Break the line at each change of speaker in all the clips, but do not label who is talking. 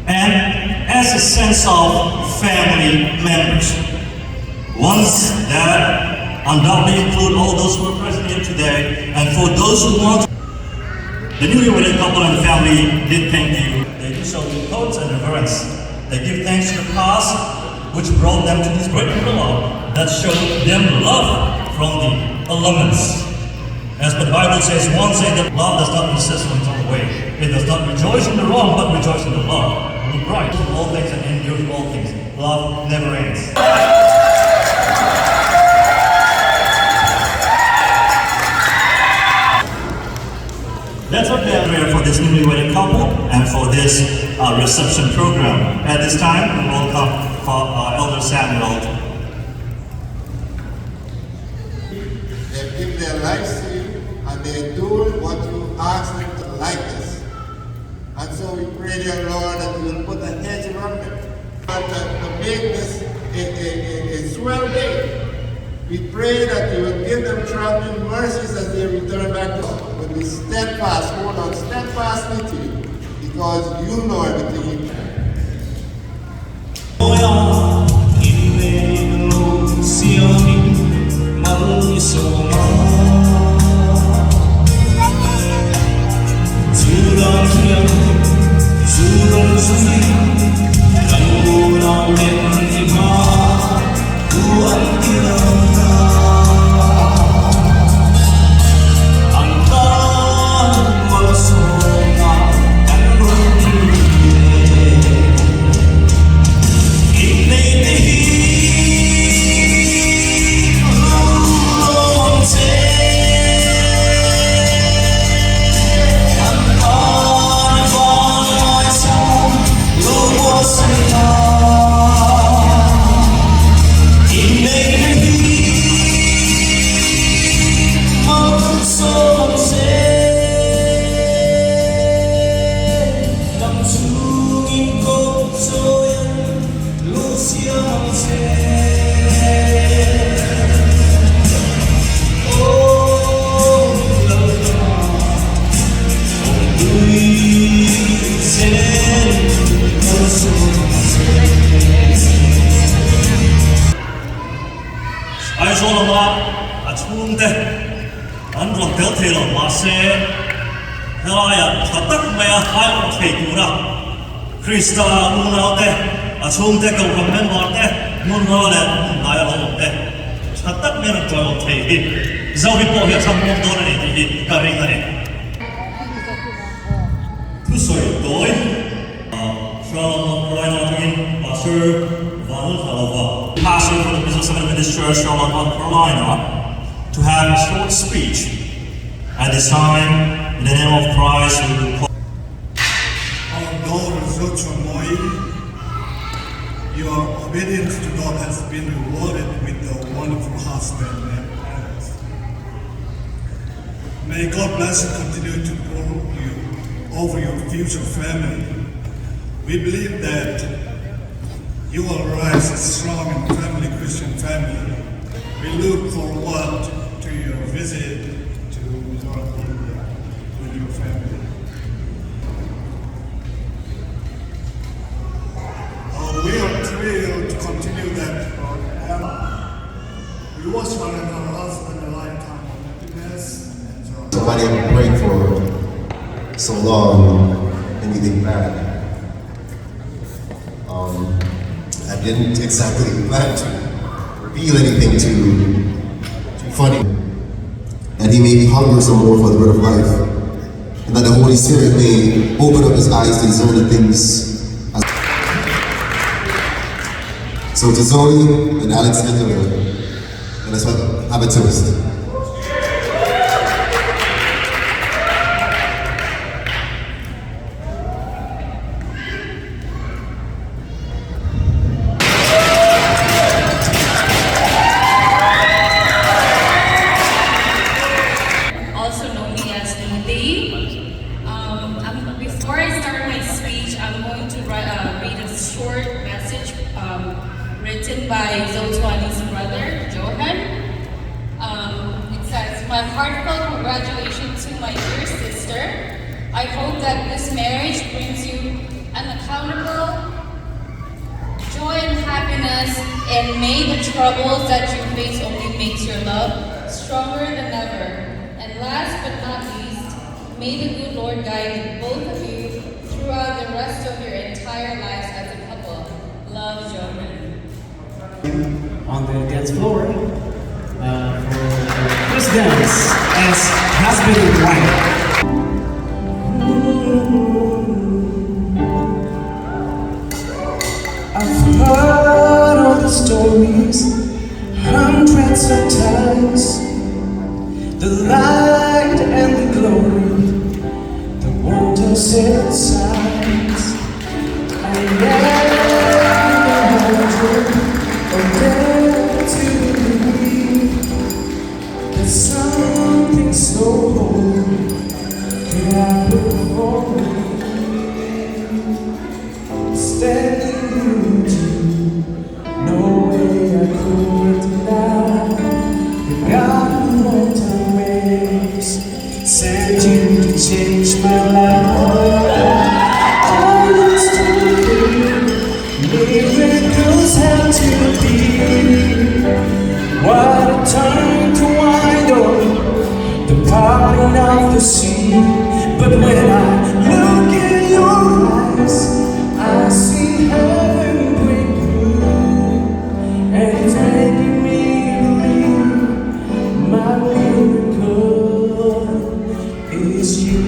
and as a sense of family members. Ones that undoubtedly include all those who are present here today, and for those who want to, the newly wedded couple and family did thank you. They do so with thoughts and reverence. They give thanks to the past, which brought them to this great love that showed them love from the elements. As the Bible says, one say that love does not insist on its own way. It does not rejoice in the wrong, but rejoice in the love. Look right to all things and endures all things. Love never ends. Let's prepare prayer for this newly wedded couple and for this reception program. At this time, we welcome Elder Samuel.
They give their lives to you and they do what you ask them to like us. And so we pray, dear Lord, that you will put a hedge around them and to make this a swell day. We pray that you will give them traveling mercies as they return back to us. But be steadfast, hold on steadfastly to you, because you know everything you can.
Krista unao te achung te ko kamen mar te mun ho le nai lo te chatak me na to te hi zau bi po ya sam mo do ne ti ka ring ne tu so doi from Carolina Twin Pastor Van Halava, pastor for the Business Methodist Church from North Carolina, to have a short speech. At this time, in the name of Christ, we will call
zochhuani, your obedience to God has been rewarded with a wonderful husband and parents. May God bless and continue to grow you over your future family. We believe that you will rise a strong and family Christian family. We look forward to your visit to North India with your family. We are thrilled to continue that program. We wish one another husband a lifetime of happiness and joy.
Somebody I've prayed for so long, anything bad. I didn't exactly plan to reveal anything too funny. And he made me hunger some more for the bread of life. And that the Holy Spirit may open up his eyes to discern the things. So to Zoe and Alexander, let us have a toast.
Also known me as neih. Before I start my speech, I'm going to read a short message written by Zochhuani's brother, Johan. It says, "My heartfelt congratulations to my dear sister. I hope that this marriage brings you unaccountable, joy and happiness, and may the troubles that you face only makes your love stronger than ever. And last but not least, may the good Lord guide both of you throughout the rest of your entire lives as a couple. Love, Johan.
On the dance floor for the first dance as husband and wife. I've heard all the stories hundreds of times, the light and the glory, the wonders and signs. I never dare to believe that something so holy could happen for me. Standing with you, no way I could deny the God who often waves sent you to change my life. I was thinking miracles had to be what a time to wind up the parting of the sea. But when I look in your eyes, I see heaven break through, and it's making me believe my miracle is you.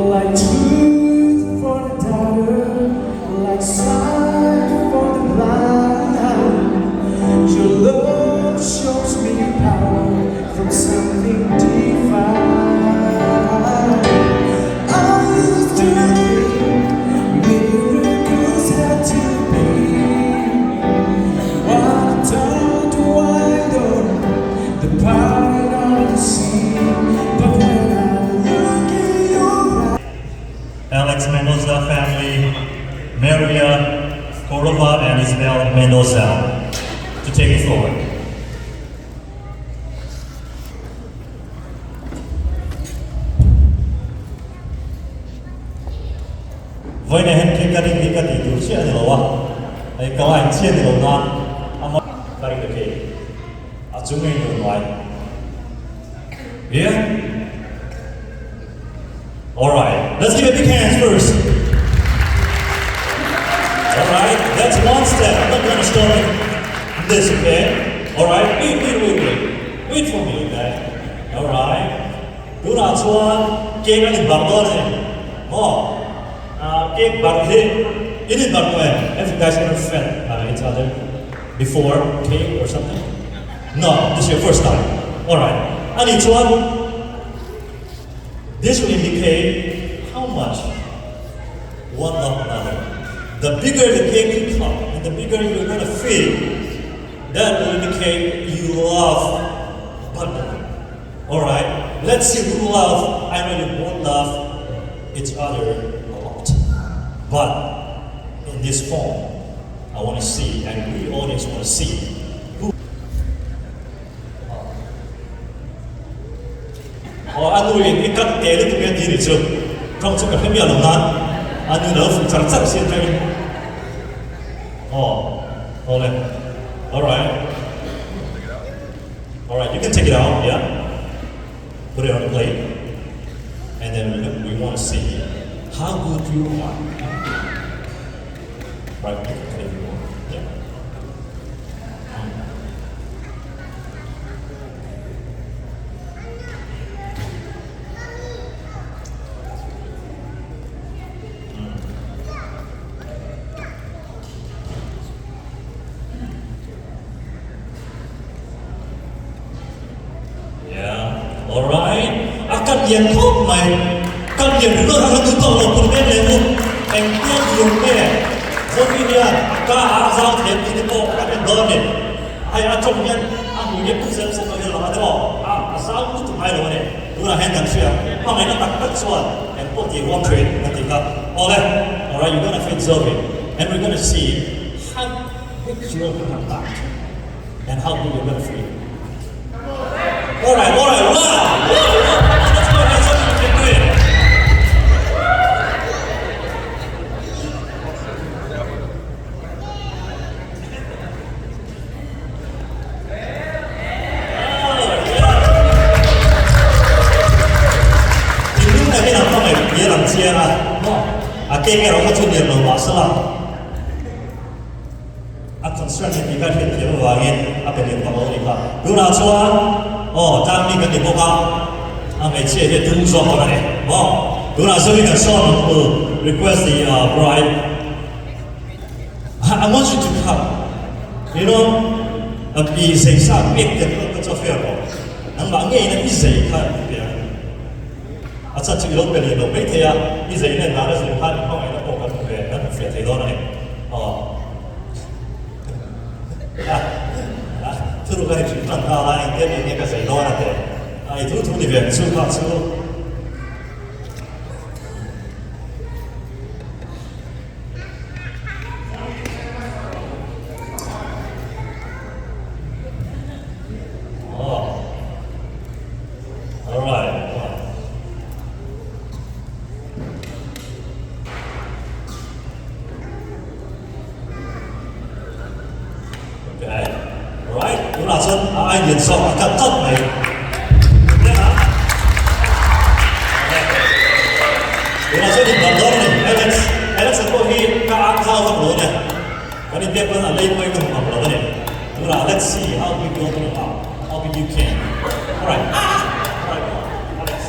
Like truth for the doubter, like sight for the blind, your love shows me power from something divine. I used to think miracles had to be what a time to wind up the parting of the sea. But when I look in your eyes,
Alex Mendoza family, Maria Cordova and Isabel Mendoza to take the floor. Với này hết cái đi điều chia được rồi ai câu anh chia được rồi đó anh muốn cái cái à chúng mình được ngoài yeah. Alright, let's give a big hand first. Alright, that's one step. I'm not gonna start this, okay? Alright, wait for me, okay? Alright. Bữa nào xua kê cái hình bằng đó này. Kê bằng thế. It is bằng when? Have you guys ever fed each other before, okay, or something? No, this is your first time. Alright. And each one. This will indicate how much one love another. The bigger the cake you cut, and the bigger you're going to feel, that will indicate you love abundantly. Alright? Let's see who love. I know you both love each other a lot. But in this form, I want to see, and we audience want to see, who. Anh nuôi cái cắt kế lên tụi em đi để chưa? Không chắc là phải miệng lòng nan. Anh nuôi nó phụ chẳng chắc xin thay. Hold it. Alright. Alright, you can take it out, yeah? Put it on the plate. And then we want to see how good you are. Right, yeah. Alright, akan yang kau mai, kan yang dulu akan tu tahu lah pun lemu, engkau yang mai, jadi dia kah azam yang ini kau ada learn it. I trong nhân anh ngồi nhận xem có như là thế bỏ sao cũng tụi hai rồi này đúng là hẹn gần xưa hôm nay nó đặt bất xuân and put the one trade and think up okay alright you're gonna fit Zoe and we're gonna see how big you're gonna have that and how big you're gonna feel alright wow let's go ahead so you can do it cái đó có chuyên nghiệp rồi bảo sao concern thì các chuyện thiếu và nghe bên liên quan đến cả đúng là cho trang bị cái gì cũng mấy chuyện để tung ra cái này đúng là so we can solve request the bride I want you to come you know bị xảy ra biết cái cho phép nắng bạn nghe nó bị xảy ra chắc chắn lúc bên lúc mấy thế bây giờ nên là sự phát triển không phải là bộ phận về nó phải thấy đó này thứ lúc này chúng ta là anh cái gì cái gì đó là thế ai thứ thì về sự phát triển ai nhận rõ cẩn thận này đúng là sẽ định làm đó này Alex sẽ có khi các anh giao học lối này cái này biết vẫn là lấy quay cùng học lối này đúng là let's see how big you open it up how big you can alright Alex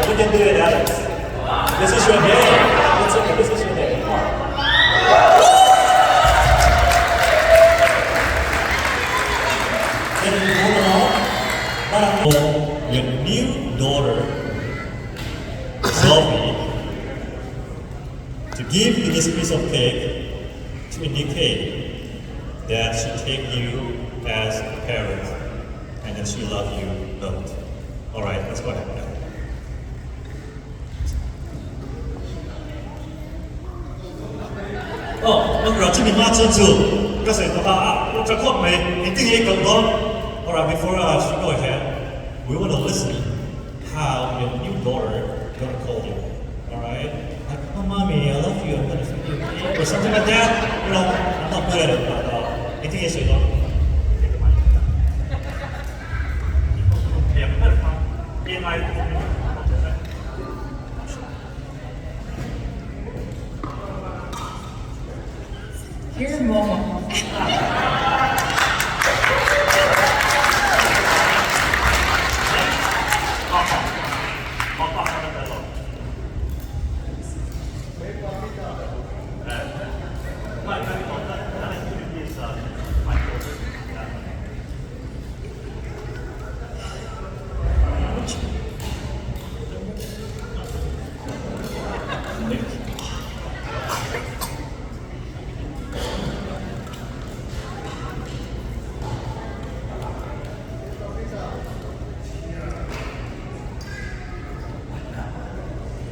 you can do it, Alex. This is your day. It's okay. This is your day. Come on. Then moving on. Your new daughter, Zoe, to give you this piece of cake to indicate that she take you as a parent and that she love you both. All right, let's go ahead. Alright, to be much into because Alright, before she go ahead, we want to listen how your new daughter gonna call you. Alright? Like, oh mommy, I love you, I'm gonna feed you or something like that. You know, I'm not good at it, but I think it's a lot.
Your mom.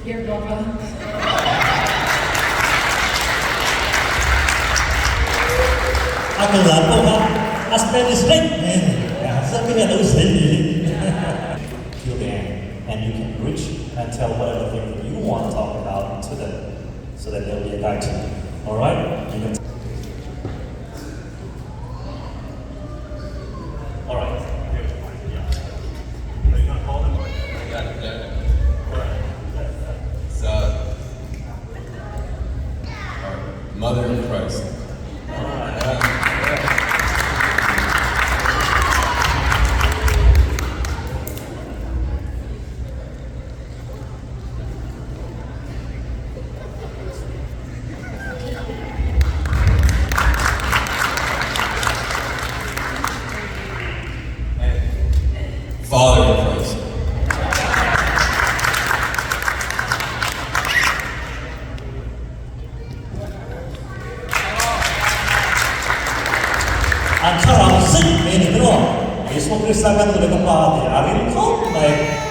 Here, Papa.
Aku nggak tahu kan, aspek listrik, tapi nggak tahu sendiri. Feel there, and you can reach and tell whatever thing that you want to talk about to them, so that they'll be a guide to you. All right? You can. All right. Yeah. Are you gonna call them?
Yeah.
All right.
It's our mother in Christ.
Antara musik ini bro, Yesus Kristus akan lebih kepada hari itu, baik